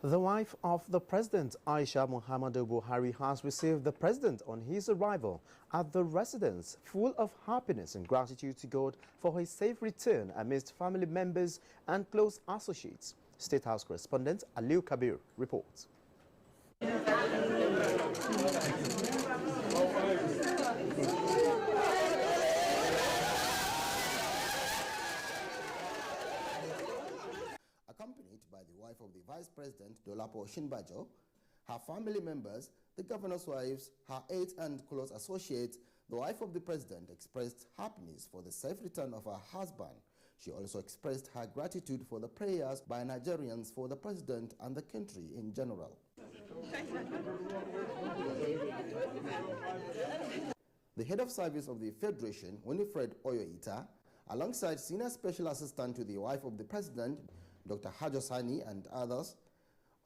The wife of the president, Aisha Muhammadu Buhari, has received the president on his arrival at the residence, full of happiness and gratitude to God for his safe return amidst family members and close associates. State House correspondent Aliu Kabir reports. Accompanied by the wife of the Vice President, Dolapo Shinbajo, her family members, the governor's wives, her aides and close associates, the wife of the president expressed happiness for the safe return of her husband. She also expressed her gratitude for the prayers by Nigerians for the president and the country in general. The head of service of the Federation, Winifred Oyoita, alongside Senior Special Assistant to the wife of the president, Dr. Hajosani, and others,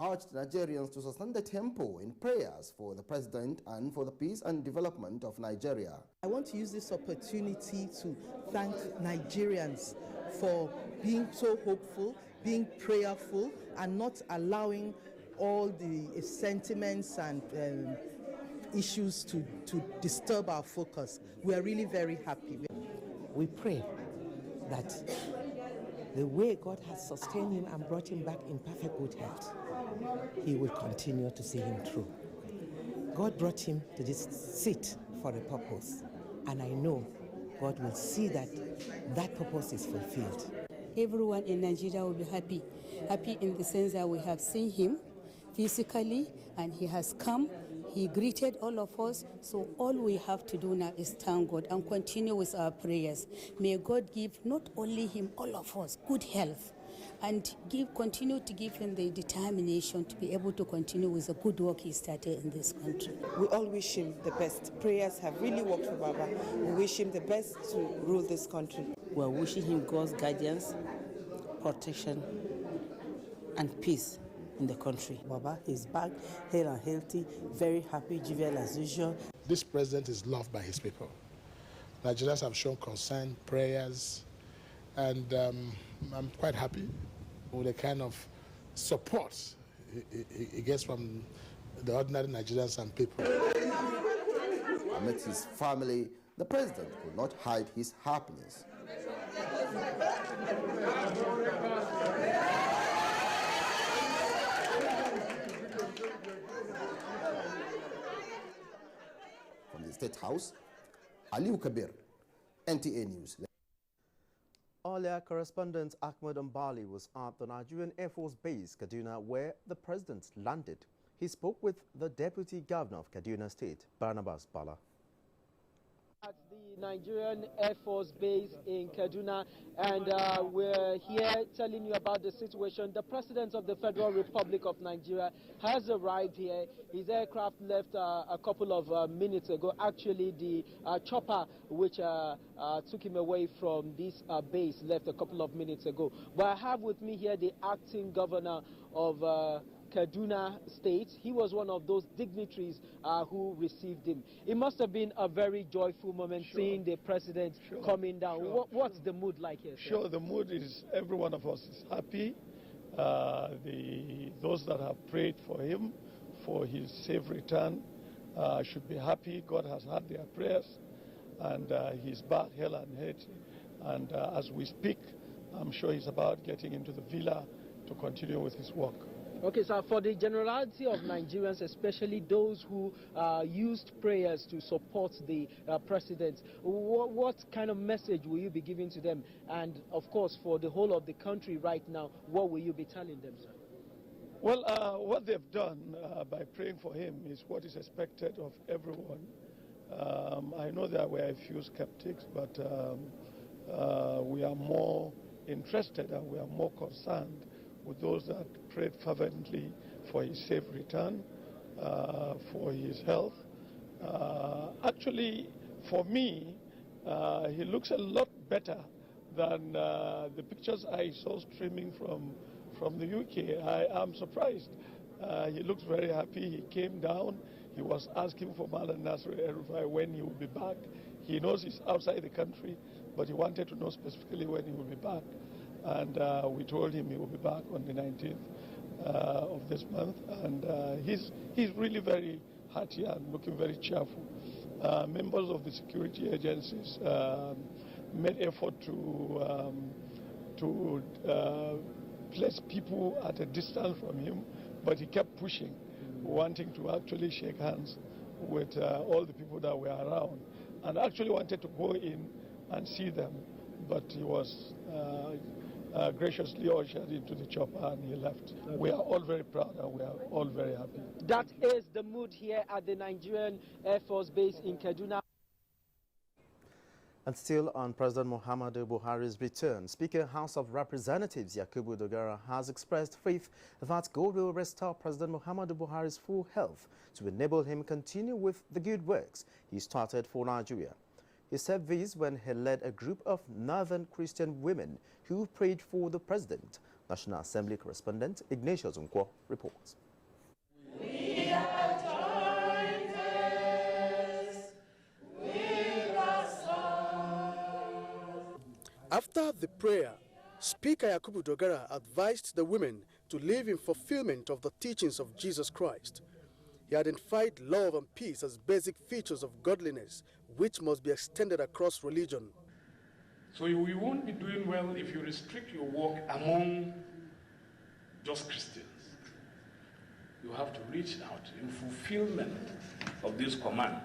urged Nigerians to sustain the tempo in prayers for the president and for the peace and development of Nigeria. I want to use this opportunity to thank Nigerians for being so hopeful, being prayerful, and not allowing all the sentiments and issues to disturb our focus. We are really very happy. We pray that the way God has sustained him and brought him back in perfect good health, he will continue to see him through. God brought him to this seat for a purpose, and I know God will see that that purpose is fulfilled. Everyone in Nigeria will be happy in the sense that we have seen him physically and he has come. He greeted all of us, so all we have to do now is thank God and continue with our prayers. May God give not only him, all of us, good health, and continue to give him the determination to be able to continue with the good work he started in this country. We all wish him the best. Prayers have really worked for Baba. We wish him the best to rule this country. We are wishing him God's guidance, protection, and peace in the country. Baba is back, hale and healthy, very happy, jovial as usual. This president is loved by his people. Nigerians have shown concern, prayers, and I'm quite happy with the kind of support he gets from the ordinary Nigerians and people. Amidst his family, the president could not hide his happiness. From the State House, Aliu Kabir, NTA News. Earlier, correspondent Ahmed Mbali was at the Nigerian Air Force Base, Kaduna, where the president landed. He spoke with the Deputy Governor of Kaduna State, Barnabas Bala. At the Nigerian Air Force Base in Kaduna, and we're here telling you about the situation. The President of the Federal Republic of Nigeria has arrived here. His aircraft left a couple of minutes ago. Actually, the chopper which took him away from this base left a couple of minutes ago. But I have with me here the acting governor of Kaduna State. He was one of those dignitaries who received him. It must have been a very joyful moment seeing the president coming down. What's the mood like here, sir? Sure, the mood is, every one of us is happy. Those that have prayed for him, for his safe return, should be happy. God has heard their prayers, and he's back hale and healthy. And as we speak, I'm sure he's about getting into the villa to continue with his work. Okay, so for the generality of Nigerians, especially those who used prayers to support the president, what kind of message will you be giving to them? And of course, for the whole of the country right now, what will you be telling them, sir? Well, what they've done by praying for him is what is expected of everyone. I know there were a few skeptics, but we are more interested and we are more concerned with those that prayed fervently for his safe return, for his health. Actually, for me, he looks a lot better than the pictures I saw streaming from the UK. I am surprised. He looks very happy. He came down. He was asking for Malam Nasir El-Rufai when he will be back. He knows he's outside the country, but he wanted to know specifically when he will be back. And we told him he will be back on the 19th. of this month, and he's really very hearty and looking very cheerful. Members of the security agencies made effort to place people at a distance from him, but he kept pushing, wanting to actually shake hands with all the people that were around, and actually wanted to go in and see them, but he was graciously ushered into the chopper and he left. We are all very proud and we are all very happy. That is the mood here at the Nigerian Air Force Base in Kaduna. And still on President Muhammadu Buhari's return, Speaker House of Representatives Yakubu Dogara has expressed faith that God will restore President Muhammadu Buhari's full health to enable him continue with the good works he started for Nigeria. He said this when he led a group of Northern Christian women who prayed for the president. National Assembly correspondent Ignatius Nkwo reports. After the prayer, Speaker Yakubu Dogara advised the women to live in fulfillment of the teachings of Jesus Christ. He identified love and peace as basic features of godliness, which must be extended across religion. So we won't be doing well if you restrict your work among just Christians. You have to reach out in fulfillment of this command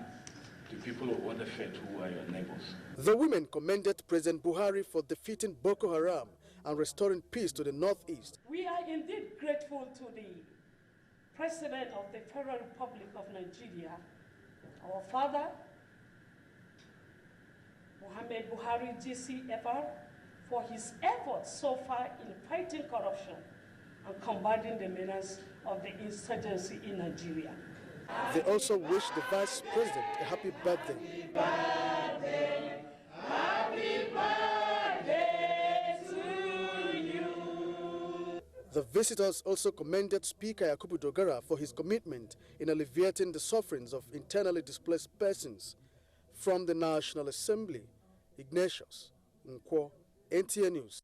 to people of other faith who are your neighbors. The women commended President Buhari for defeating Boko Haram and restoring peace to the northeast. We are indeed grateful to the President of the Federal Republic of Nigeria, our father, Muhammad Buhari GCFR, for his efforts so far in fighting corruption and combating the menace of the insurgency in Nigeria. They also wished the Vice President a happy birthday. Happy birthday to you. The visitors also commended Speaker Yakubu Dogara for his commitment in alleviating the sufferings of internally displaced persons. From the National Assembly, Ignatius Nkwo, NTA News.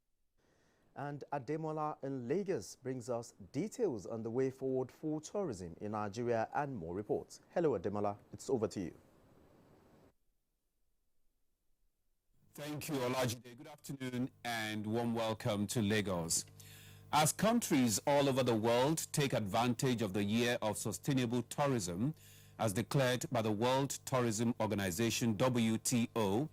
And Ademola in Lagos brings us details on the way forward for tourism in Nigeria and more reports. Hello Ademola, it's over to you. Thank you, Olajide. Good afternoon and warm welcome to Lagos. As countries all over the world take advantage of the Year of Sustainable Tourism, as declared by the World Tourism Organization, WTO,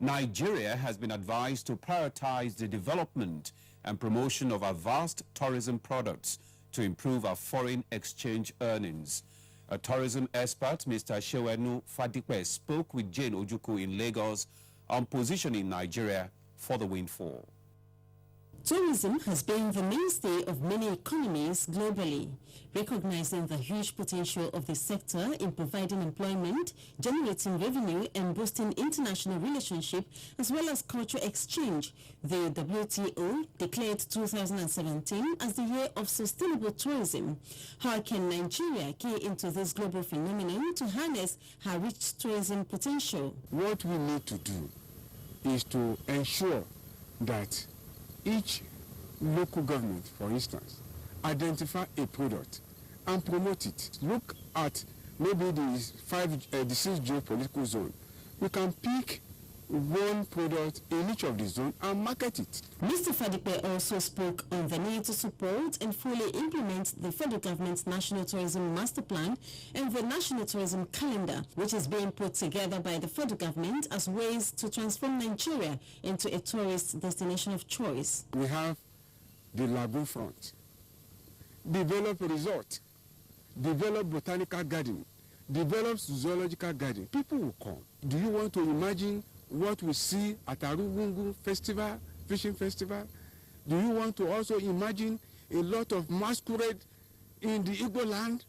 Nigeria has been advised to prioritize the development and promotion of our vast tourism products to improve our foreign exchange earnings. A tourism expert, Mr. Shewenu Fadipe, spoke with Jane Ojukwu in Lagos on positioning Nigeria for the windfall. Tourism has been the mainstay of many economies globally. Recognizing the huge potential of the sector in providing employment, generating revenue, and boosting international relationship as well as cultural exchange, the WTO declared 2017 as the Year of Sustainable Tourism. How can Nigeria key into this global phenomenon to harness her rich tourism potential? What we need to do is to ensure that each local government, for instance, identify a product and promote it. Look at maybe the 6 geopolitical zone. We can pick one product in each of the zones and market it. Mr. Fadipe also spoke on the need to support and fully implement the federal government's National Tourism Master Plan and the National Tourism Calendar, which is being put together by the federal government as ways to transform Nigeria into a tourist destination of choice. We have the lagoon front, develop a resort, develop botanical garden, develop zoological garden. People will come. Do you want to imagine what we see at Arugungu Festival, Fishing Festival? Do you want to also imagine a lot of masquerade in the Igbo land?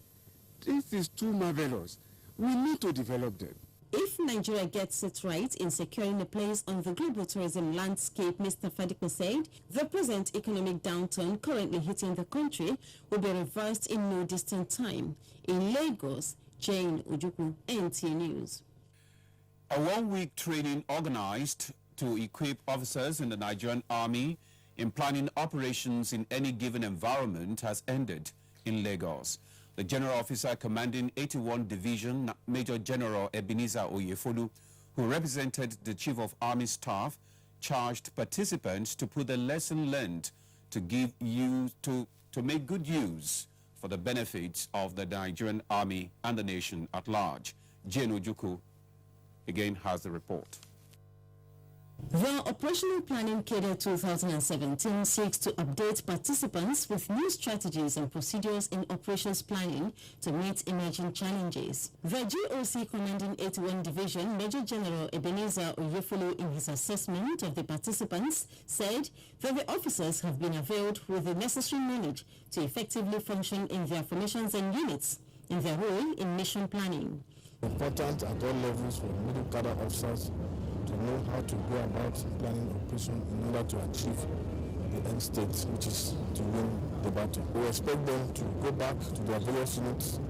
This is too marvelous. We need to develop them. If Nigeria gets it right in securing a place on the global tourism landscape, Mr. Fadipe said, the present economic downturn currently hitting the country will be reversed in no distant time. In Lagos, Jane Ojukwu, NTA News. A one-week training organized to equip officers in the Nigerian Army in planning operations in any given environment has ended in Lagos. The General Officer commanding 81 Division, Major General Ebenezer Oyefolu, who represented the Chief of Army Staff, charged participants to put the lesson learned to make good use for the benefits of the Nigerian Army and the nation at large. Jane Ojuku again has the report. The Operational Planning Cadre 2017 seeks to update participants with new strategies and procedures in operations planning to meet emerging challenges. The GOC Commanding 81 Division, Major General Ebenezer Oyefolu, in his assessment of the participants, said that the officers have been availed with the necessary knowledge to effectively function in their formations and units in their role in mission planning. Important at all levels for middle cadre officers to know how to go about planning operation in order to achieve the end state, which is to win the battle. We expect them to go back to their various units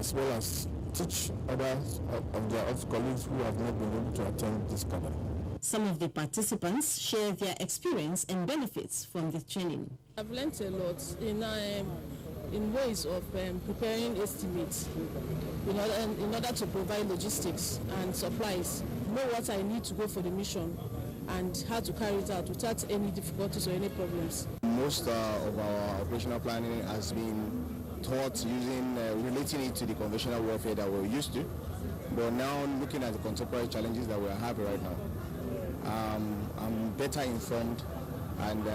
as well as teach others of their colleagues who have not been able to attend this cadre. Some of the participants share their experience and benefits from the training. I've learned a lot in ways of preparing estimates in order to provide logistics and supplies, know what I need to go for the mission and how to carry it out without any difficulties or any problems. Most of our operational planning has been taught relating it to the conventional warfare that we're used to, but now looking at the contemporary challenges that we are having right now, I'm better informed and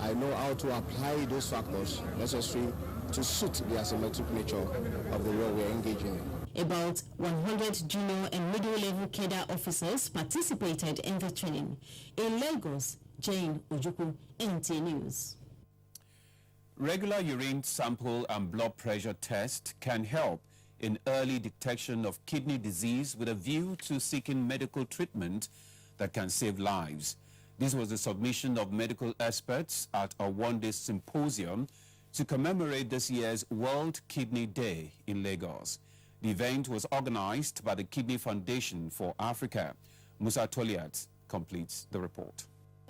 I know how to apply those factors necessary to suit the asymmetric nature of the role we are engaging in. About 100 junior and middle-level cadre officers participated in the training. In Lagos, Jane Ojuku, NT News. Regular urine sample and blood pressure test can help in early detection of kidney disease with a view to seeking medical treatment that can save lives. This was the submission of medical experts at a one-day symposium to commemorate this year's World Kidney Day in Lagos. The event was organized by the Kidney Foundation for Africa. Musa Toliat completes the report.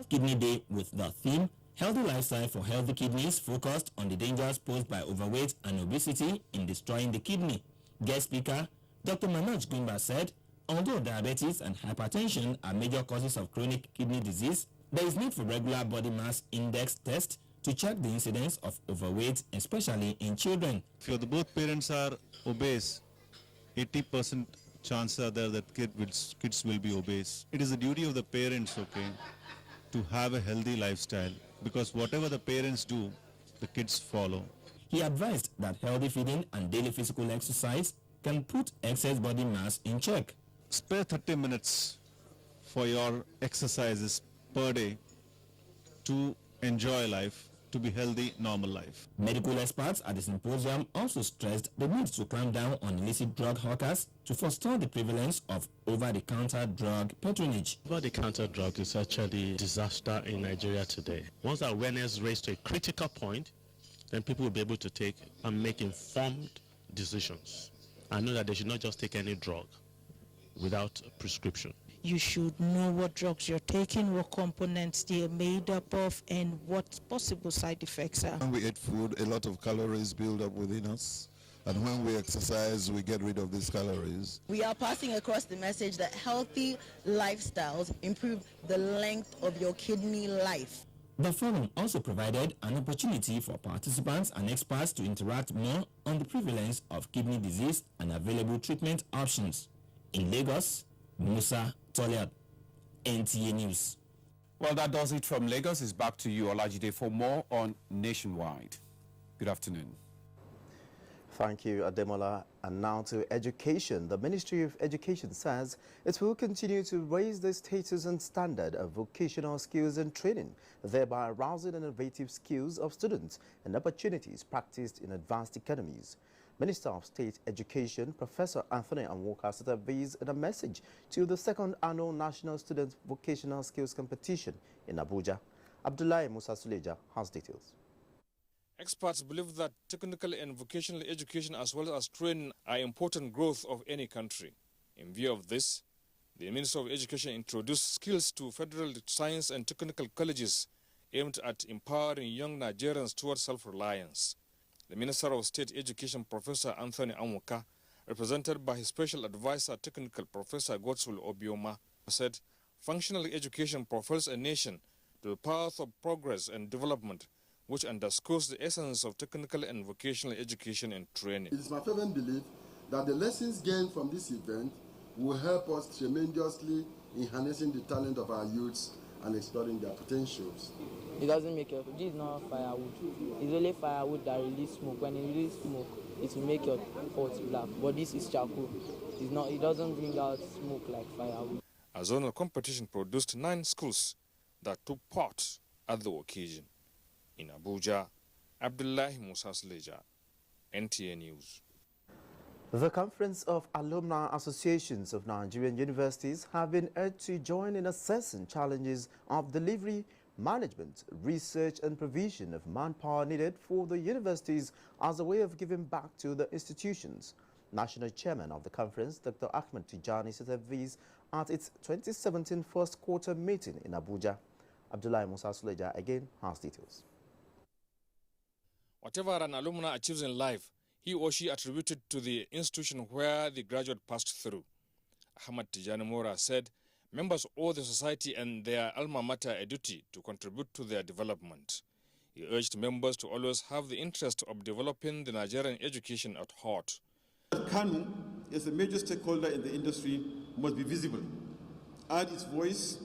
Kidney Day with the theme, Healthy Lifestyle for Healthy Kidneys, focused on the dangers posed by overweight and obesity in destroying the kidney. Guest speaker, Dr. Manoj Gumba said, although diabetes and hypertension are major causes of chronic kidney disease, there is need for regular body mass index tests to check the incidence of overweight, especially in children. If both parents are obese, 80% chances are there that kids will be obese. It is the duty of the parents, to have a healthy lifestyle, because whatever the parents do, the kids follow. He advised that healthy feeding and daily physical exercise can put excess body mass in check. Spare 30 minutes for your exercises per day to enjoy life, to be healthy, normal life. Medical experts at the symposium also stressed the need to clamp down on illicit drug hawkers to forestall the prevalence of over-the-counter drug patronage. Over-the-counter drug is actually a disaster in Nigeria today. Once awareness is raised to a critical point, then people will be able to take and make informed decisions. I know that they should not just take any drug without a prescription. You should know what drugs you're taking, what components they're made up of, and what possible side effects are. When we eat food, a lot of calories build up within us. And when we exercise, we get rid of these calories. We are passing across the message that healthy lifestyles improve the length of your kidney life. The forum also provided an opportunity for participants and experts to interact more on the prevalence of kidney disease and available treatment options. In Lagos, Musa Toliat, NTA News. Well, that does it from Lagos. It's back to you, Olajide, for more on Nationwide. Good afternoon. Thank you, Ademola. And now to education. The Ministry of Education says it will continue to raise the status and standard of vocational skills and training, thereby arousing innovative skills of students and opportunities practiced in advanced economies. Minister of State Education, Professor Anthony Anwoka, said this in a message to the second annual National Student Vocational Skills Competition in Abuja. Abdullahi Musa Suleja has details. Experts believe that technical and vocational education as well as training are important growth of any country. In view of this, the Minister of Education introduced skills to federal science and technical colleges aimed at empowering young Nigerians towards self-reliance. The Minister of State Education, Professor Anthony Anwoka, represented by his special advisor, technical Professor Godswill Obioma, said functional education propels a nation to the path of progress and development, which underscores the essence of technical and vocational education and training. It is my fervent belief that the lessons gained from this event will help us tremendously in harnessing the talent of our youths and exploring their potentials. It doesn't make your, this is not firewood. It's only firewood that releases smoke. When it releases smoke, it will make your pot black. But this is charcoal. It's not, it doesn't bring out smoke like firewood. A zonal competition produced 9 schools that took part at the occasion. In Abuja, Abdullahi Musa Sleja, NTA News. The Conference of Alumni Associations of Nigerian Universities have been urged to join in assessing challenges of delivery, management, research and provision of manpower needed for the universities as a way of giving back to the institutions. National Chairman of the conference, Dr. Ahmed Tijani, said this at its 2017 first quarter meeting in Abuja. Abdullahi Musa Suleja again has details. Whatever an alumni achieves in life, he or she attributed to the institution where the graduate passed through. Ahmad Tijani Mora said members owe the society and their alma mater a duty to contribute to their development. He urged members to always have the interest of developing the Nigerian education at heart. KANU, as a major stakeholder in the industry, must be visible, add its voice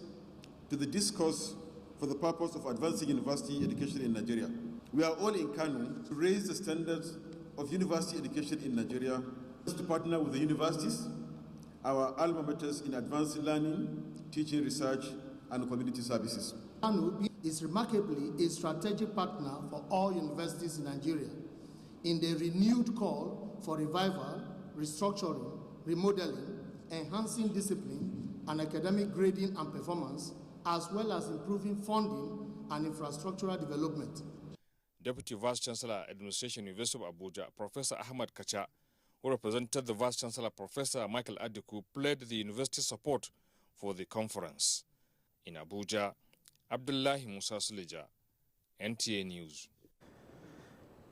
to the discourse for the purpose of advancing university education in Nigeria. We are all in KANU to raise the standards of university education in Nigeria, to partner with the universities, our alma maters in advanced learning, teaching, research, and community services. KANU is remarkably a strategic partner for all universities in Nigeria in the renewed call for revival, restructuring, remodeling, enhancing discipline and academic grading and performance, as well as improving funding and infrastructural development. Deputy Vice-Chancellor, Administration, University of Abuja, Professor Ahmad Kacha, who represented the Vice-Chancellor, Professor Michael Adiku, pledged the university's support for the conference. In Abuja, Abdullahi Musa Suleja, NTA News.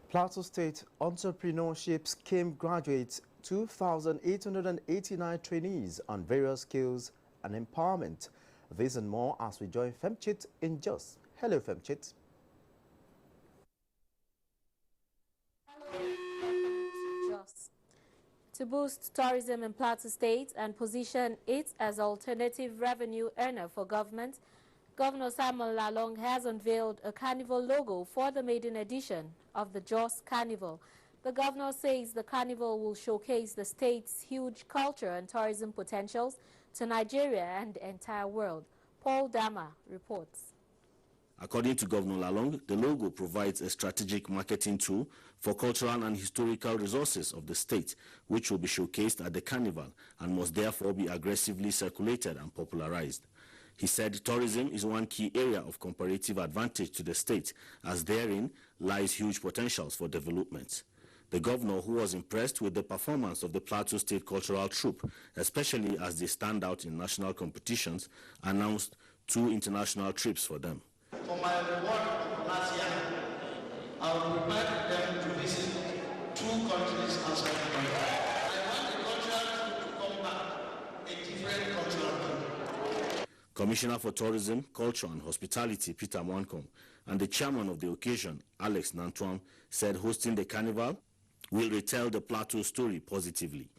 Plateau State Entrepreneurship Scheme graduates 2,889 trainees on various skills and empowerment. This and more as we join Femchit in Jos. Hello, Femchit. To boost tourism in Plateau State and position it as alternative revenue earner for government, Governor Samuel Lalong has unveiled a carnival logo for the maiden edition of the Jos Carnival. The governor says the carnival will showcase the state's huge culture and tourism potentials to Nigeria and the entire world. Paul Dama reports. According to Governor Lalong, the logo provides a strategic marketing tool for cultural and historical resources of the state, which will be showcased at the carnival and must therefore be aggressively circulated and popularized. He said tourism is one key area of comparative advantage to the state, as therein lies huge potentials for development. The governor, who was impressed with the performance of the Plateau State Cultural Troupe, especially as they stand out in national competitions, announced 2 international trips for them. For my reward last year, I will prepare them to visit 2 countries outside Nigeria. I want the cultural troupe to come back, a different cultural troupe. Commissioner for Tourism, Culture and Hospitality, Peter Mwankom, and the chairman of the occasion, Alex Nantuam, said hosting the carnival will retell the Plateau story positively.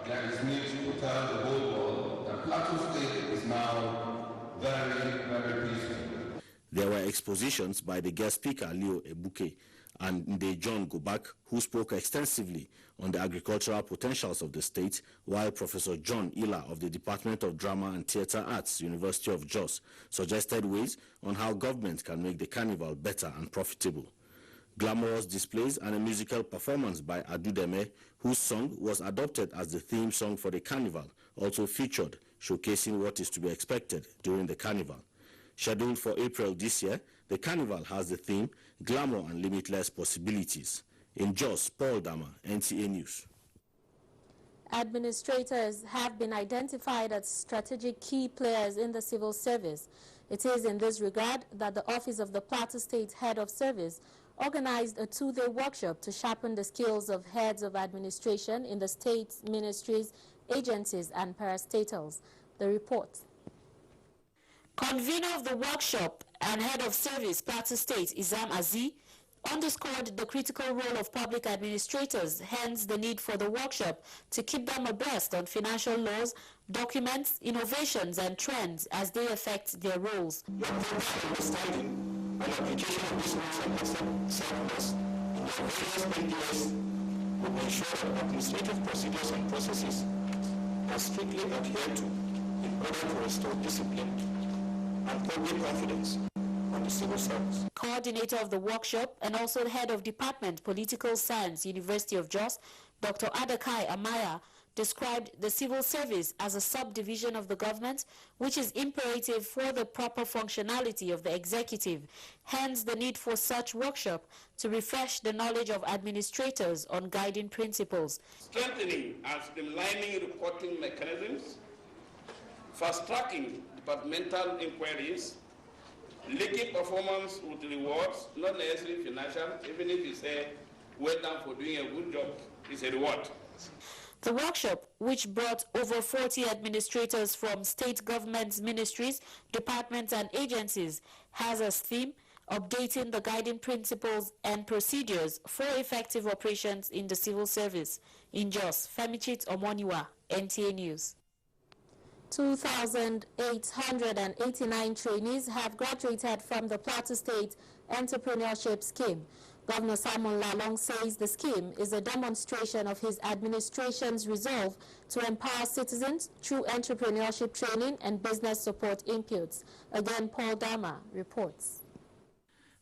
There is need to tell the whole world that Plateau State is now very, very peaceful. There were expositions by the guest speaker, Leo Ebuke, and Nde John Gobak, who spoke extensively on the agricultural potentials of the state, while Professor John Ila of the Department of Drama and Theatre Arts, University of Jos, suggested ways on how government can make the carnival better and profitable. Glamorous displays and a musical performance by Adudeme, whose song was adopted as the theme song for the carnival, also featured, showcasing what is to be expected during the carnival. Scheduled for April this year, the carnival has the theme Glamour and Limitless Possibilities. In Jos, Paul Dama, NTA News. Administrators have been identified as strategic key players in the civil service. It is in this regard that the Office of the Plateau State Head of Service organized a two-day workshop to sharpen the skills of heads of administration in the state's ministries, agencies, and parastatals. The report. Convener of the workshop and head of service, Plateau State, Izam Azi, underscored the critical role of public administrators, hence the need for the workshop to keep them abreast on financial laws, documents, innovations, and trends as they affect their roles. Understanding and application of these rules and concepts in the various areas will ensure that administrative procedures and processes are strictly adhered to in order to restore discipline and public confidence on the civil service. Coordinator of the workshop and also the head of Department Political Science, University of Jos, Dr. Adakai Amaya, described the civil service as a subdivision of the government, which is imperative for the proper functionality of the executive. Hence, the need for such workshop to refresh the knowledge of administrators on guiding principles. Strengthening and streamlining reporting mechanisms, fast-tracking departmental inquiries, linking performance with rewards, not necessarily financial, even if you say, well done for doing a good job, it's a reward. The workshop, which brought over 40 administrators from state governments, ministries, departments, and agencies, has as theme updating the guiding principles and procedures for effective operations in the civil service. In Jos, Femichit Omoniwa, NTA News. 2,889 trainees have graduated from the Plateau State Entrepreneurship Scheme. Governor Simon Lalong says the scheme is a demonstration of his administration's resolve to empower citizens through entrepreneurship training and business support inputs. Again, Paul Dama reports.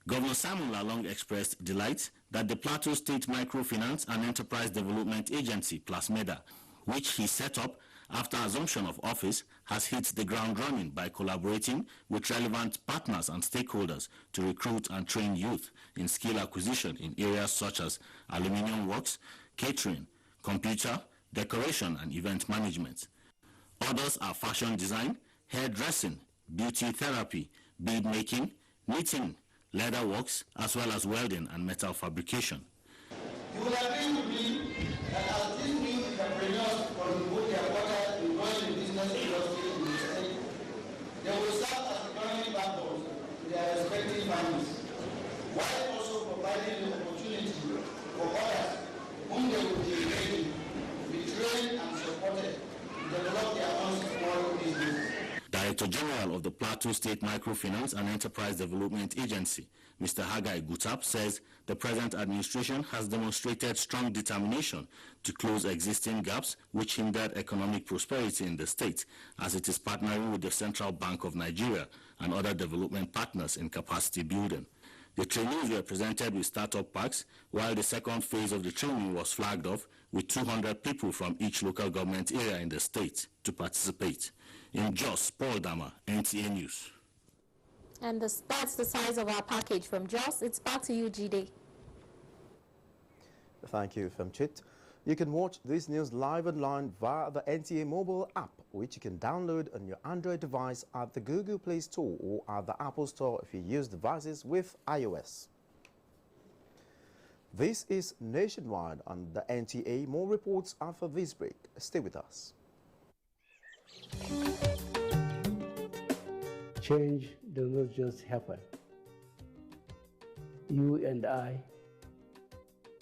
Governor Simon Lalong expressed delight that the Plateau State Microfinance and Enterprise Development Agency, PLASMEDA, which he set up after assumption of office, has hit the ground running by collaborating with relevant partners and stakeholders to recruit and train youth in skill acquisition in areas such as aluminium works, catering, computer, decoration, and event management. Others are fashion design, hairdressing, beauty therapy, bead making, knitting, leather works, as well as welding and metal fabrication. You will agree with me that as these new entrepreneurs contribute their quota in growing the business industry in the state, they will serve as economic backbones to their respective families, while also providing the opportunity for others whom they will be ready to be trained and supported to develop their own small business. Director General of the Plateau State Microfinance and Enterprise Development Agency, Mr. Haggai Gutap, says the present administration has demonstrated strong determination to close existing gaps which hindered economic prosperity in the state, as it is partnering with the Central Bank of Nigeria and other development partners in capacity building. The trainees were presented with startup packs, while the second phase of the training was flagged off with 200 people from each local government area in the state to participate. In Jos, Paul Dama, NTA News. And that's the size of our package from Jos. It's back to you, Jide. Thank you, Femchit. You can watch this news live online via the NTA mobile app, which you can download on your Android device at the Google Play Store or at the Apple Store if you use devices with iOS. This is Nationwide on the NTA. More reports after this break. Stay with us. Change does not just happen. You and I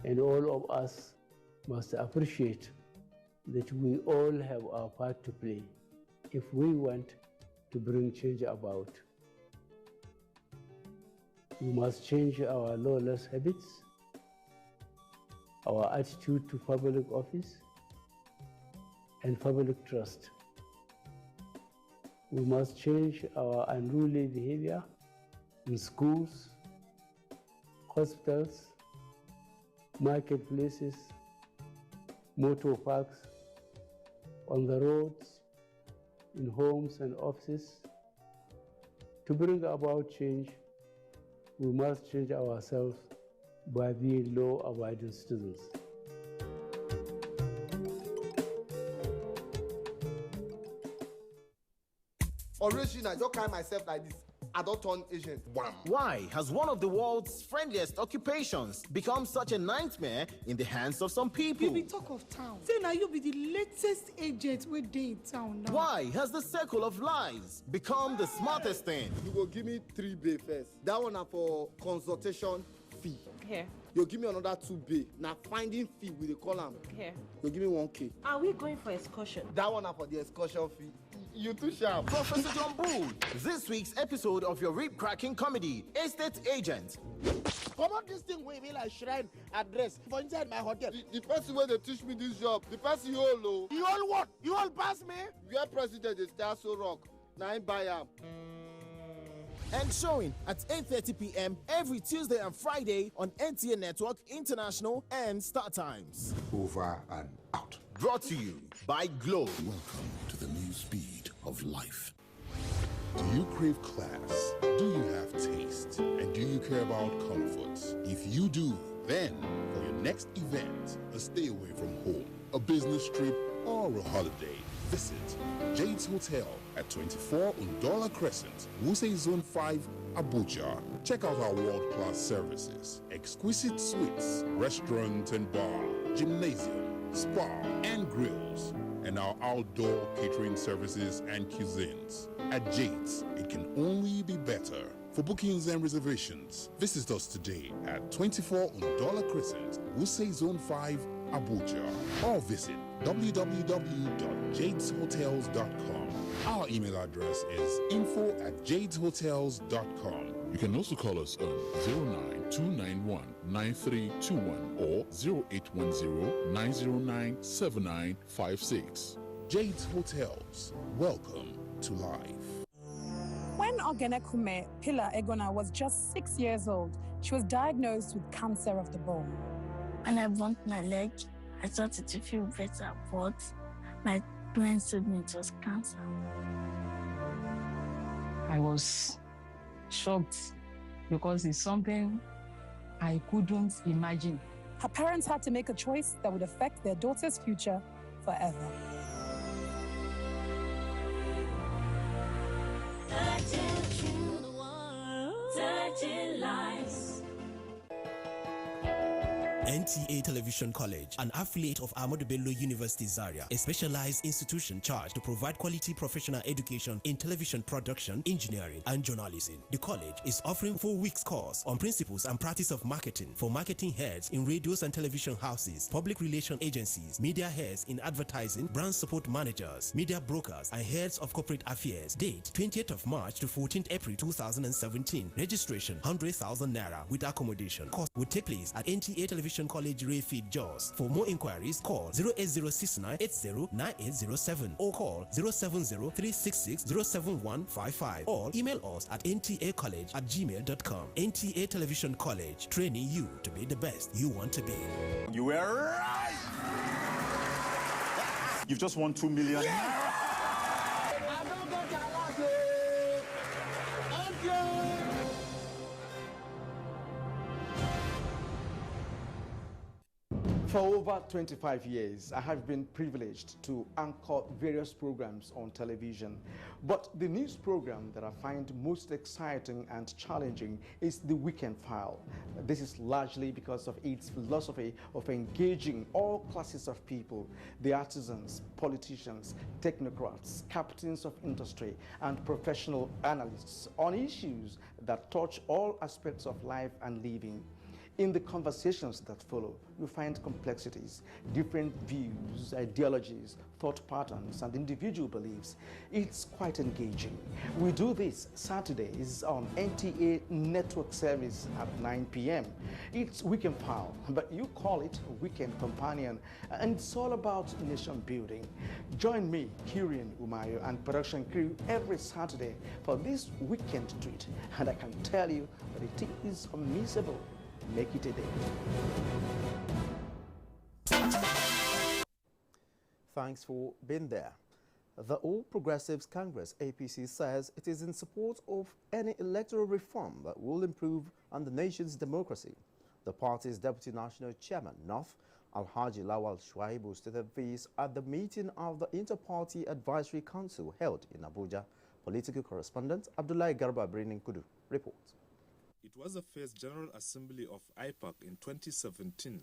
and all of us must appreciate that we all have our part to play if we want to bring change about. We must change our lawless habits, our attitude to public office, and public trust. We must change our unruly behavior in schools, hospitals, marketplaces, motor parks, on the roads, in homes and offices. To bring about change, we must change ourselves by being law-abiding citizens. Origin, I don't carry myself like this. I don't turn agent. Wham. Why has one of the world's friendliest occupations become such a nightmare in the hands of some people? You be talk of town. Say now you be the latest agent we dey in town now. Why has the circle of lies become the smartest thing? You go give me 3 bay first. That one for consultation fee. Here. You give me another 2 bay. Now finding fee with the column. Here. You give me 1K. Are we going for excursion? That one for the excursion fee. You too sharp. Professor John Bull, this week's episode of your rib-cracking comedy, Estate Agent. Come on, this thing will be like shrine address for inside my hotel. The person where they teach me this job, the person you all know. You all what? You all pass me? Your president is Tasso Rock. Now I buy him. And showing at 8:30 p.m. every Tuesday and Friday on NTA Network International and Star Times. Over and out. Brought to you by Glow. Welcome to the new speed of life. Do you crave class? Do you have taste? And do you care about comfort? If you do, then for your next event, a stay away from home, a business trip, or a holiday, visit Jade's Hotel at 24 Undola Crescent, Wuse Zone 5, Abuja. Check out our world-class services, exquisite suites, restaurant and bar, gymnasium, spa and grills, and our outdoor catering services and cuisines. At Jade's, it can only be better. For bookings and reservations, visit us today at 24 Undola Crescent, Wuse Zone 5, Abuja, or visit www.jadeshotels.com. Our email address is info@jadeshotels.com. You can also call us on 09291-9321 or 0810-909-7956. Jade's Hotels. Welcome to life. When Ogenekume Pillar Egona was just 6 years old, she was diagnosed with cancer of the bone. When I bumped my leg, I started to feel better, but my parents told me it was cancer. I was shocked because it's something I couldn't imagine. Her parents had to make a choice that would affect their daughter's future forever. NTA Television College, an affiliate of Ahmadu Bello University Zaria, a specialized institution charged to provide quality professional education in television production, engineering, and journalism. The college is offering 4 weeks course on principles and practice of marketing for marketing heads in radios and television houses, public relation agencies, media heads in advertising, brand support managers, media brokers, and heads of corporate affairs. Date 20th of March to 14th April 2017. Registration 100,000 Naira with accommodation. Course will take place at NTA Television College Rayfield Jos. For more inquiries, call 08069809807 or call 07036607155 or email us at ntacollege@gmail.com. NTA Television College, training you to be the best you want to be. You were right! You've just won 2 million. Yeah! For over 25 years, I have been privileged to anchor various programs on television. But the news program that I find most exciting and challenging is The Weekend File. This is largely because of its philosophy of engaging all classes of people, the artisans, politicians, technocrats, captains of industry, and professional analysts on issues that touch all aspects of life and living. In the conversations that follow, you find complexities, different views, ideologies, thought patterns, and individual beliefs. It's quite engaging. We do this Saturdays on NTA Network Service at 9 p.m. It's Weekend File, but you call it Weekend Companion, and it's all about nation building. Join me, Kirian Umayo, and production crew every Saturday for this weekend treat, and I can tell you that it is unmissable. Make it a day. Thanks for being there. The All Progressives Congress, APC, says it is in support of any electoral reform that will improve on the nation's democracy. The party's Deputy National Chairman, North, Alhaji Lawal Shuaibu, stated this at the meeting of the Inter-Party Advisory Council held in Abuja Political correspondent Abdullahi Garba Brinin Kudu reports. It was the first General Assembly of IPAC in 2017.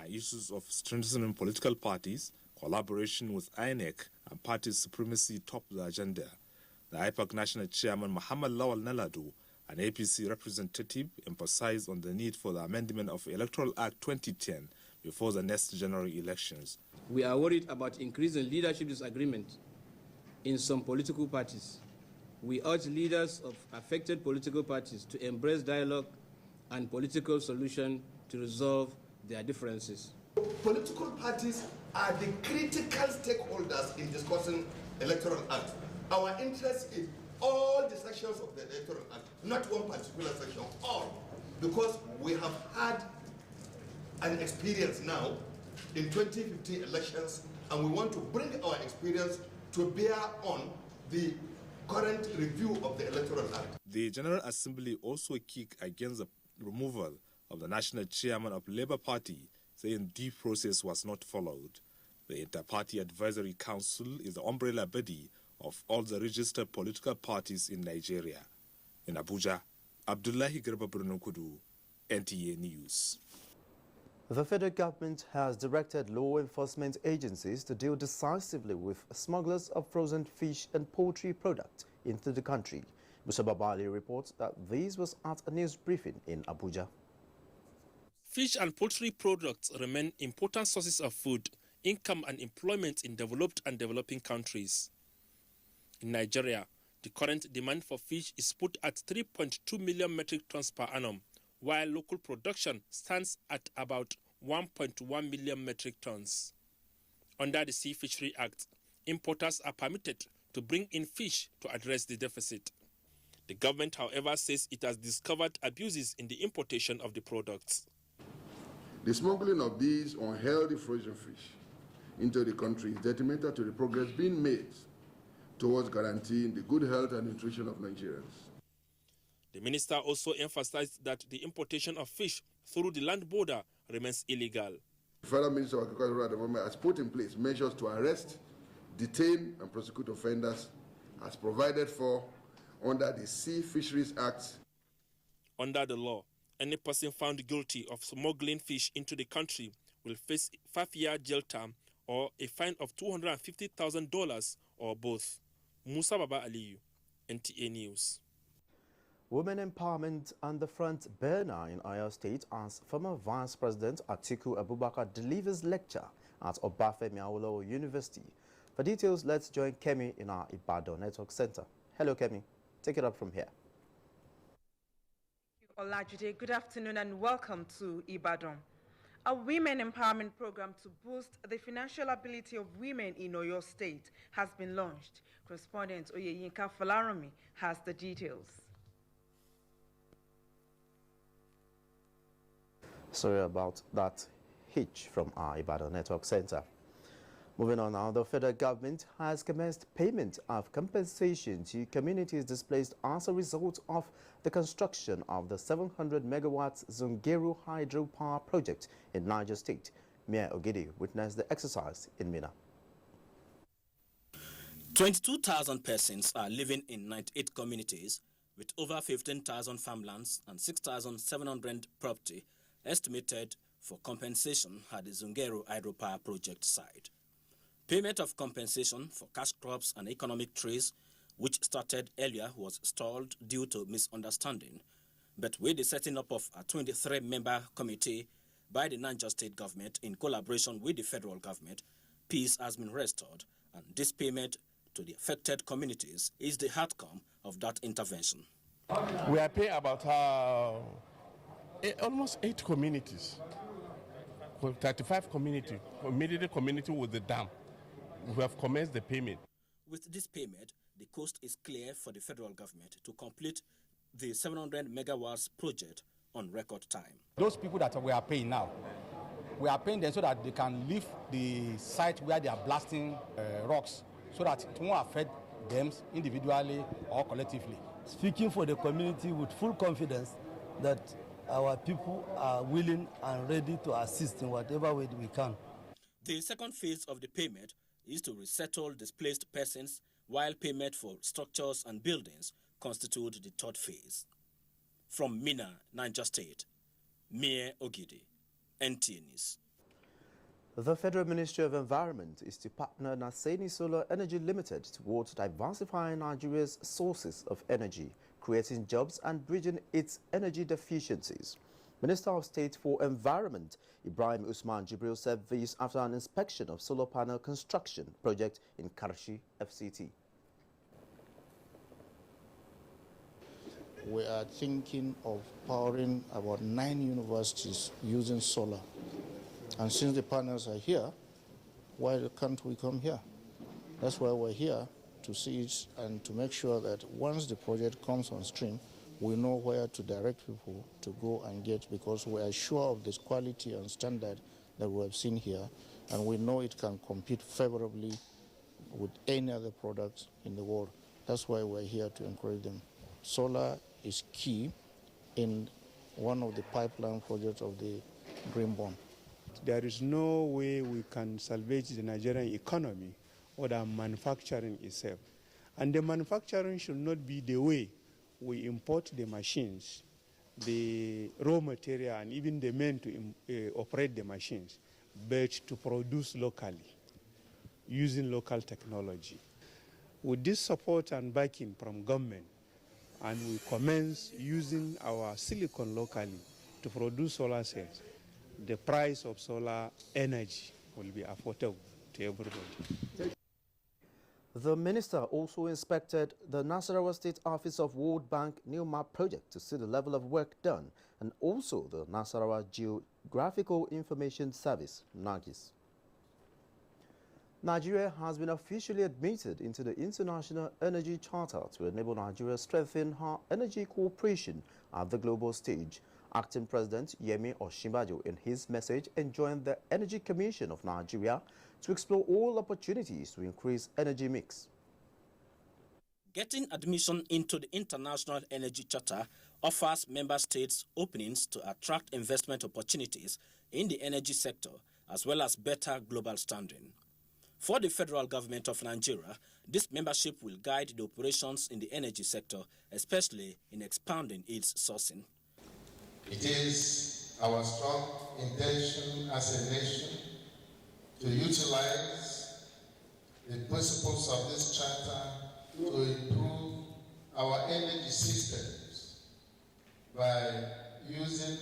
Issues of strengthening political parties, collaboration with INEC, and party supremacy topped the agenda. The IPAC National Chairman Muhammad Lawal Naladu, an APC representative, emphasized on the need for the amendment of Electoral Act 2010 before the next general elections. We are worried about increasing leadership disagreement in some political parties. We urge leaders of affected political parties to embrace dialogue and political solution to resolve their differences. Political parties are the critical stakeholders in discussing Electoral Act. Our interest is all the sections of the Electoral Act, not one particular section, all. Because we have had an experience now in 2015 elections, and we want to bring our experience to bear on the current review of the Electoral Act. The General Assembly also kicked against the removal of the National Chairman of Labour Party, saying due process was not followed. The Inter-Party Advisory Council is the umbrella body of all the registered political parties in Nigeria. In Abuja, Abdullahi Garba Kudu, NTA News. The federal government has directed law enforcement agencies to deal decisively with smugglers of frozen fish and poultry products into the country. Musa Babali reports that this was at a news briefing in Abuja. Fish and poultry products remain important sources of food, income and employment in developed and developing countries. In Nigeria, the current demand for fish is put at 3.2 million metric tons per annum, while local production stands at about 1.1 million metric tons. Under the Sea Fishery Act, importers are permitted to bring in fish to address the deficit. The government, however, says it has discovered abuses in the importation of the products. The smuggling of these unhealthy frozen fish into the country is detrimental to the progress being made towards guaranteeing the good health and nutrition of Nigerians. The minister also emphasized that the importation of fish through the land border remains illegal. The Federal Minister of Agriculture at the moment has put in place measures to arrest, detain, and prosecute offenders as provided for under the Sea Fisheries Act. Under the law, any person found guilty of smuggling fish into the country will face a 5-year jail term or a fine of $250,000 or both. Musa Baba Aliyu, NTA News. Women empowerment on the front burner in Oyo State as former Vice President Atiku Abubakar delivers lecture at Obafemi Awolowo University. For details, let's join Kemi in our Ibadan Network Center. Hello, Kemi. Take it up from here. Olajide, good afternoon and welcome to Ibadan. A women empowerment program to boost the financial ability of women in Oyo State has been launched. Correspondent Oyeyinka Falaromi has the details. Sorry about that hitch from our Ibadan Network Center. Moving on now, the federal government has commenced payment of compensation to communities displaced as a result of the construction of the 700 megawatts Zungeru hydropower project in Niger State. Mayor Ogidi witnessed the exercise in Mina. 22,000 persons are living in 98 communities with over 15,000 farmlands and 6,700 property estimated for compensation at the Zungeru hydropower project site. Payment of compensation for cash crops and economic trees, which started earlier, was stalled due to misunderstanding. But with the setting up of a 23-member committee by the Niger State government in collaboration with the federal government, peace has been restored, and this payment to the affected communities is the outcome of that intervention. We are paying about almost 8 communities, 35 communities, immediate community with the dam. We have commenced the payment. With this payment, the coast is clear for the federal government to complete the 700 megawatts project on record time. Those people that we are paying now, we are paying them so that they can leave the site where they are blasting rocks so that it won't affect them individually or collectively. Speaking for the community with full confidence that our people are willing and ready to assist in whatever way we can. The second phase of the payment is to resettle displaced persons while payment for structures and buildings constitute the third phase. From Mina, Niger State, Mie Ogidi, NTA News. The Federal Ministry of Environment is to partner Naseni Solar Energy Limited towards diversifying Nigeria's sources of energy, creating jobs and bridging its energy deficiencies. Minister of State for Environment Ibrahim Usman Jibril said this after an inspection of solar panel construction project in Karshi FCT. We are thinking of powering about 9 universities using solar. And since the panels are here, why can't we come here? That's why we're here, to see it and to make sure that once the project comes on stream, we know where to direct people to go and get, because we are sure of this quality and standard that we have seen here, and we know it can compete favorably with any other products in the world. That's why we're here to encourage them. Solar is key in one of the pipeline projects of the Green Bond. There is no way we can salvage the Nigerian economy without manufacturing itself. And the manufacturing should not be the way we import the machines, the raw material, and even the men to operate the machines, but to produce locally, using local technology. With this support and backing from government, and we commence using our silicon locally to produce solar cells, the price of solar energy will be affordable to everybody. The minister also inspected the Nasarawa State Office of World Bank New Map project to see the level of work done, and also the Nasarawa Geographical Information Service, NAGIS. Nigeria has been officially admitted into the International Energy Charter to enable Nigeria to strengthen her energy cooperation at the global stage. Acting President Yemi Osinbajo, in his message, enjoined the Energy Commission of Nigeria to explore all opportunities to increase energy mix. Getting admission into the International Energy Charter offers member states openings to attract investment opportunities in the energy sector, as well as better global standing. For the federal government of Nigeria, this membership will guide the operations in the energy sector, especially in expanding its sourcing. It is our strong intention as a nation to utilize the principles of this charter to improve our energy systems by using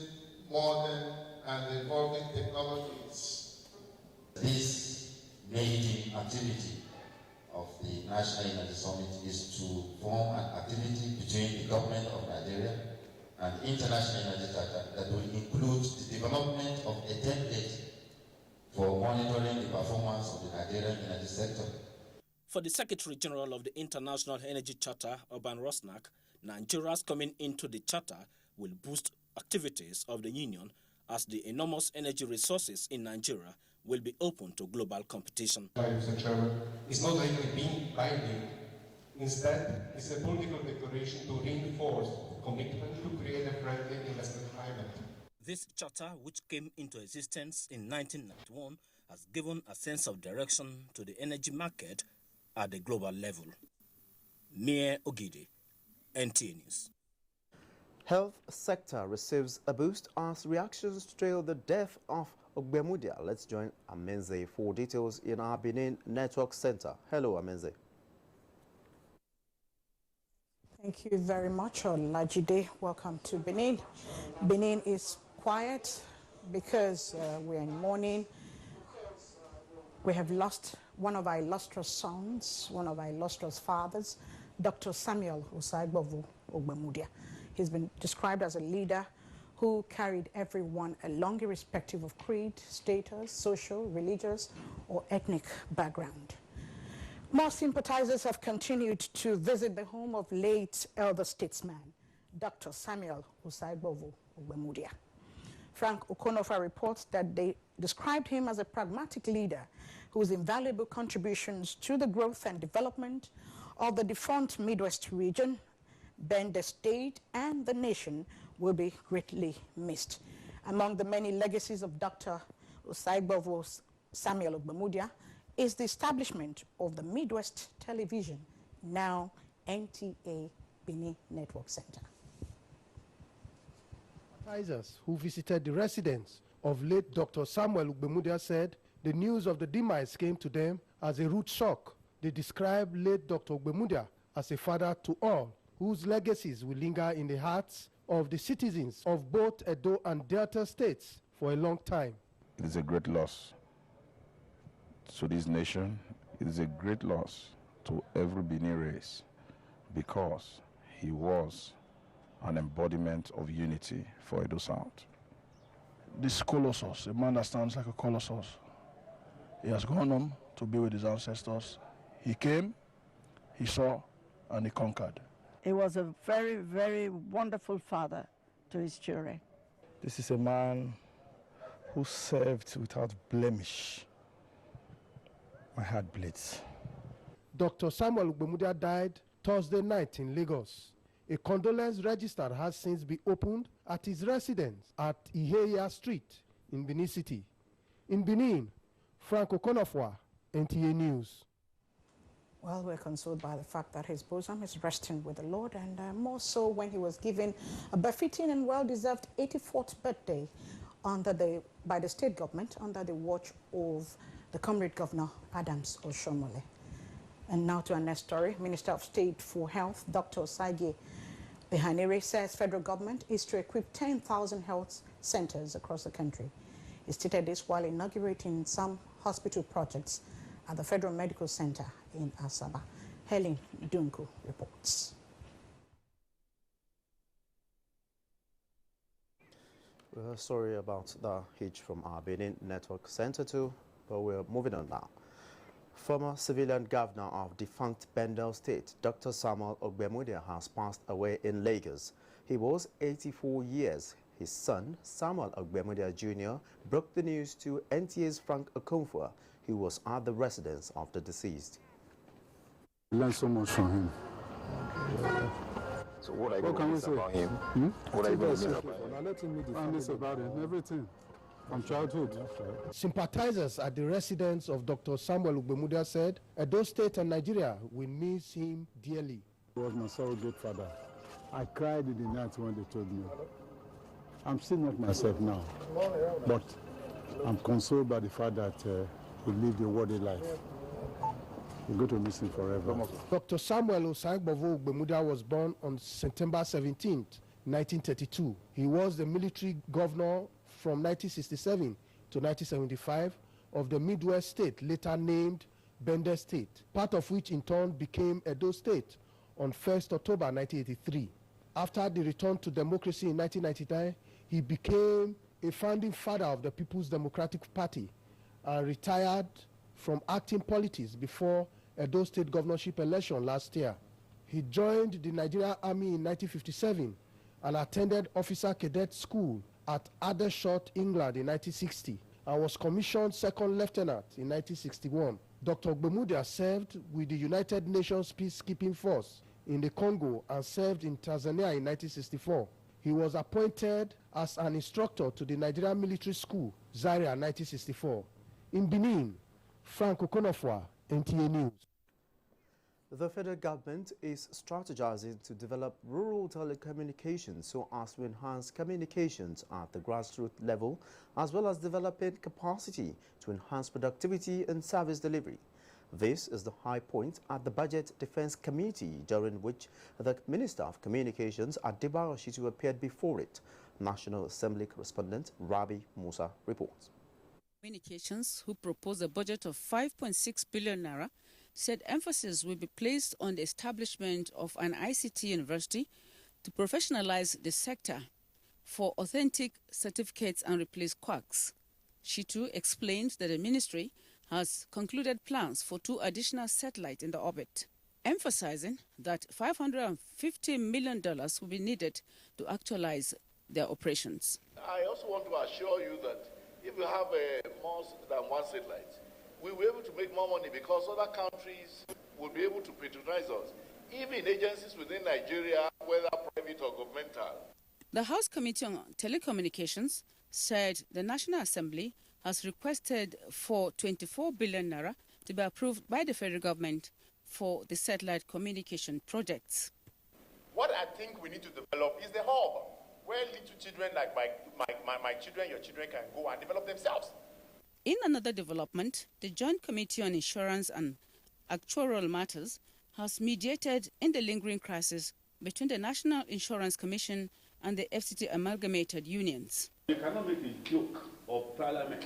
modern and evolving technologies. This main activity of the National Energy Summit is to form an activity between the government of Nigeria and International Energy Charter that will include the development of a template for monitoring the performance of the Nigerian energy sector. For the Secretary General of the International Energy Charter, Urban Rosnak, Nigeria's coming into the charter will boost activities of the Union, as the enormous energy resources in Nigeria will be open to global competition. Mr. Chairman, it's not legally binding. Instead, it's a political declaration to reinforce the commitment to create a friendly investment climate. This charter, which came into existence in 1991, has given a sense of direction to the energy market at the global level. Mie Ogidi, NTA News. Health sector receives a boost as reactions trail the death of Ogbemudia. Let's join Amenze for details in our Benin Network Center. Hello, Amenze. Thank you very much, Olajide. Welcome to Benin. Benin is quiet because we're in mourning. We have lost one of our illustrious sons, one of our illustrious fathers, Dr. Samuel Osagbovo Ogbemudia. He's been described as a leader who carried everyone along, irrespective of creed, status, social, religious, or ethnic background. More sympathizers have continued to visit the home of late elder statesman, Dr. Samuel Osagbovo Ogbemudia. Frank Okonofa reports that they described him as a pragmatic leader whose invaluable contributions to the growth and development of the defunct Midwest region, Bende State, and the nation will be greatly missed. Among the many legacies of Dr. Osagbovo Samuel Ogbemudia is the establishment of the Midwest Television now NTA Benin Network Center. Sympathizers who visited the residence of late Dr. Samuel Ugbemudia said the news of the demise came to them as a rude shock. They described late Dr. Ugbemudia as a father to all, whose legacies will linger in the hearts of the citizens of both Edo and Delta states for a long time. It is a great loss to this nation. It is a great loss to every Benin race because he was an embodiment of unity for Edo South. This colossus, a man that stands like a colossus, he has gone home to be with his ancestors. He came, he saw, and he conquered. He was a very, very wonderful father to his children. This is a man who served without blemish. My heart bleeds. Dr. Samuel Ugbemudia died Thursday night in Lagos. A condolence register has since been opened at his residence at Iheya Street in Benin City. In Benin, Frank Okonofwa, NTA News. Well, we're consoled by the fact that his bosom is resting with the Lord, and more so when he was given a befitting and well-deserved 84th birthday by the state government under the watch of the Comrade Governor Adams Oshomole. And now to our next story. Minister of State for Health, Dr. Osage Behanire, says federal government is to equip 10,000 health centers across the country. He stated this while inaugurating some hospital projects at the Federal Medical Center in Asaba. Helen Dunku reports. We're sorry about the hitch from our Benin Network Center too, but we're moving on now. Former civilian governor of defunct Bendel State, Dr. Samuel Ugbemudia, has passed away in Lagos. He was 84 years. His son, Samuel Ugbemudia Jr., broke the news to NTA's Frank Okonfwa, who was at the residence of the deceased. I learned so much from him. So what are you going to say about him? What are you going to say about him? I let him meet the family about him, everything. From childhood. Sympathizers at the residence of Dr. Samuel Ugbemudia said Edo State and Nigeria will miss him dearly. He was my surrogate father. I cried in the night when they told me. I'm still not myself now, but I'm consoled by the fact that he lived a worthy life. We're going to miss him forever. Dr. Samuel Osagbovo Ugbemudia was born on September 17th, 1932. He was the military governor from 1967 to 1975 of the Midwest State, later named Bendel State, part of which in turn became Edo State on 1st October 1983. After the return to democracy in 1999, he became a founding father of the People's Democratic Party and retired from acting politics before Edo State governorship election last year. He joined the Nigerian Army in 1957 and attended Officer Cadet School at Aldershot, England in 1960 and was commissioned second lieutenant in 1961. Dr. Ugbemudia served with the United Nations Peacekeeping Force in the Congo and served in Tanzania in 1964. He was appointed as an instructor to the Nigerian Military School, Zaria, 1964. In Benin, Frank Okonofwa, NTA News. The federal government is strategizing to develop rural telecommunications so as to enhance communications at the grassroots level, as well as developing capacity to enhance productivity and service delivery. This is the high point at the Budget Defense Committee, during which the Minister of Communications, Adebayo Shitu, appeared before it. National Assembly correspondent Rabi Musa reports. Communications, who proposed a budget of 5.6 billion naira, said emphasis will be placed on the establishment of an ICT university to professionalize the sector for authentic certificates and replace quacks. Shitu explained that the ministry has concluded plans for 2 additional satellites in the orbit, emphasizing that $550 million will be needed to actualize their operations. I also want to assure you that if you have more than 1 satellite, we will be able to make more money because other countries will be able to patronize us, even agencies within Nigeria, whether private or governmental. The House Committee on Telecommunications said the National Assembly has requested for 24 billion naira to be approved by the federal government for the satellite communication projects. What I think we need to develop is the hub, where little children like my children, your children can go and develop themselves. In another development, the Joint Committee on Insurance and Actuarial Matters has mediated in the lingering crisis between the National Insurance Commission and the FCT amalgamated unions. You cannot make a joke of parliament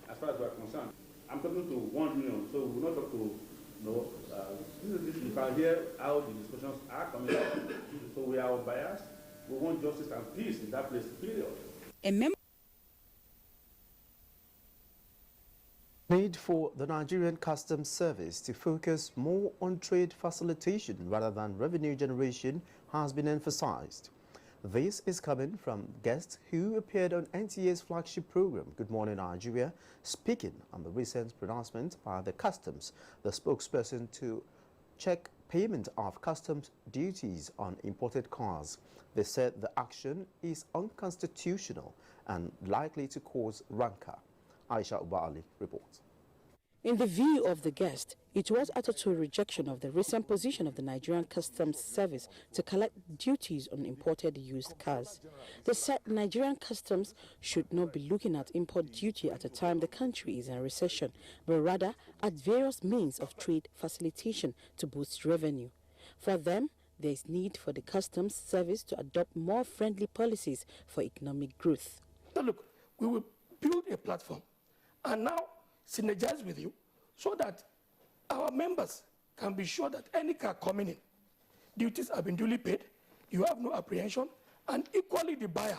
as far as we are concerned. I'm talking to one union, so we will not talk to you can hear how the discussions are coming up. So we are unbiased. We want justice and peace in that place, period. A member Need for the Nigerian Customs Service to focus more on trade facilitation rather than revenue generation has been emphasized. This is coming from guests who appeared on NTA's flagship program, Good Morning Nigeria, speaking on the recent pronouncement by the Customs, the spokesperson to check payment of customs duties on imported cars. They said the action is unconstitutional and likely to cause rancor. Aisha Ubali reports. In the view of the guest, it was a total rejection of the recent position of the Nigerian Customs Service to collect duties on imported used cars. They said Nigerian Customs should not be looking at import duty at a time the country is in recession, but rather at various means of trade facilitation to boost revenue. For them, there is need for the Customs Service to adopt more friendly policies for economic growth. So look, we will build a platform and now synergize with you so that our members can be sure that any car coming in, duties have been duly paid, you have no apprehension, and equally the buyer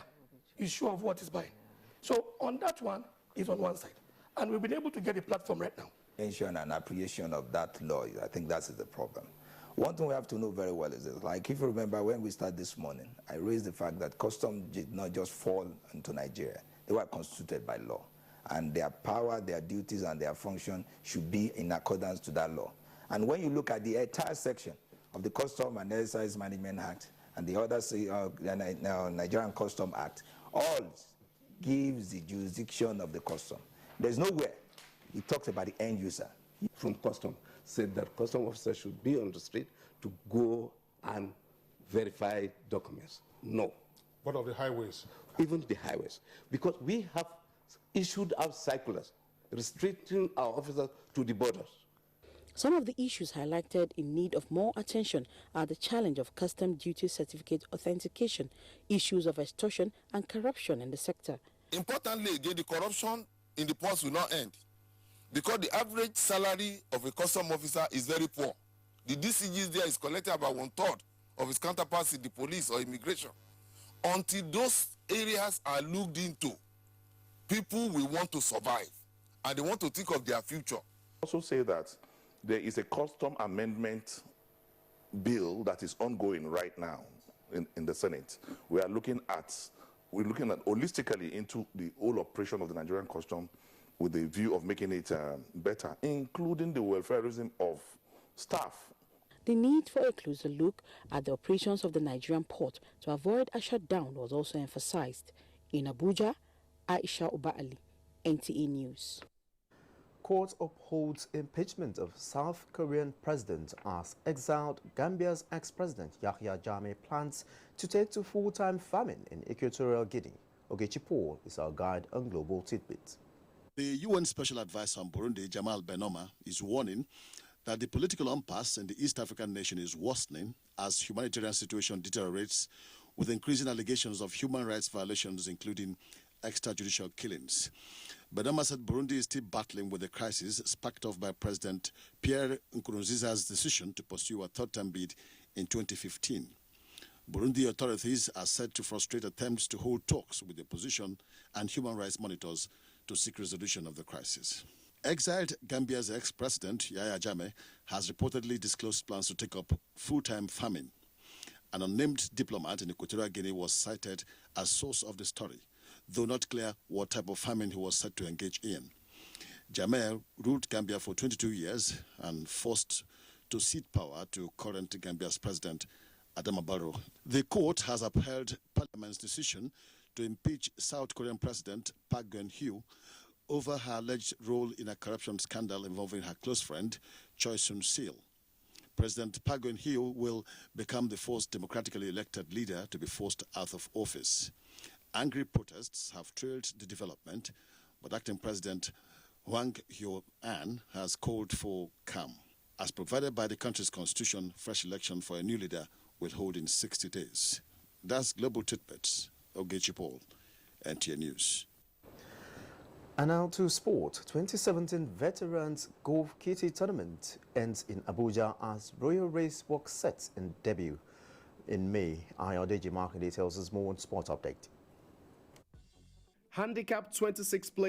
is sure of what is buying. So on that one is on one side. And we've been able to get a platform right now. Mention and appreciation of that law, I think that's the problem. One thing we have to know very well is this, like if you remember when we started this morning, I raised the fact that customs did not just fall into Nigeria. They were constituted by law. And their power, their duties, and their function should be in accordance to that law. And when you look at the entire section of the Custom and Excise Management Act and the other Nigerian Custom Act, all gives the jurisdiction of the custom. There's nowhere it talks about the end user. From custom said that custom officers should be on the street to go and verify documents. No. What of the highways? Even the highways. Because we have issued out circulars restricting our officers to the borders. Some of the issues highlighted in need of more attention are the challenge of custom duty certificate authentication, issues of extortion and corruption in the sector. Importantly, again, the corruption in the ports will not end because the average salary of a custom officer is very poor. The DCGs there is collecting about 1/3 of his counterparts in the police or immigration. Until those areas are looked into, people will want to survive and they want to think of their future. Also say that there is a custom amendment bill that is ongoing right now in the Senate. We're looking at holistically into the whole operation of the Nigerian custom with the view of making it better, including the welfareism of staff. The need for a closer look at the operations of the Nigerian port to avoid a shutdown was also emphasized. In Abuja, Aisha Ubali, NTA News. Court upholds impeachment of South Korean president as exiled Gambia's ex-president Yahya Jammeh plans to take to full-time famine in Equatorial Guinea. Ogechi Paul is our guide on Global Tidbits. The UN Special Advisor on Burundi, Jamal Benoma, is warning that the political impasse in the East African nation is worsening as humanitarian situation deteriorates with increasing allegations of human rights violations, including extrajudicial killings. Benoma said Burundi is still battling with the crisis sparked off by President Pierre Nkurunziza's decision to pursue a third-term bid in 2015. Burundi authorities are said to frustrate attempts to hold talks with the opposition and human rights monitors to seek resolution of the crisis. Exiled Gambia's ex-president, Yahya Jammeh, has reportedly disclosed plans to take up full-time farming. An unnamed diplomat in Equatorial Guinea was cited as source of the story, though not clear what type of farming he was set to engage in. Jammeh ruled Gambia for 22 years and forced to cede power to current Gambia's president, Adama Barrow. The court has upheld Parliament's decision to impeach South Korean President Park Geun-hye over her alleged role in a corruption scandal involving her close friend, Choi Soon-sil. President Park Geun-hye will become the first democratically elected leader to be forced out of office. Angry protests have trailed the development, but acting President Hwang Hyo-an has called for calm. As provided by the country's constitution, fresh election for a new leader will hold in 60 days. That's Global Tidbits. Ogechi Paul, NTA News. And now to sport. 2017 Veterans Golf Kitty Tournament ends in Abuja as Royal Race Walk sets in debut in May. Ayodeji Markin details us more on Sport Update. Handicap 26 players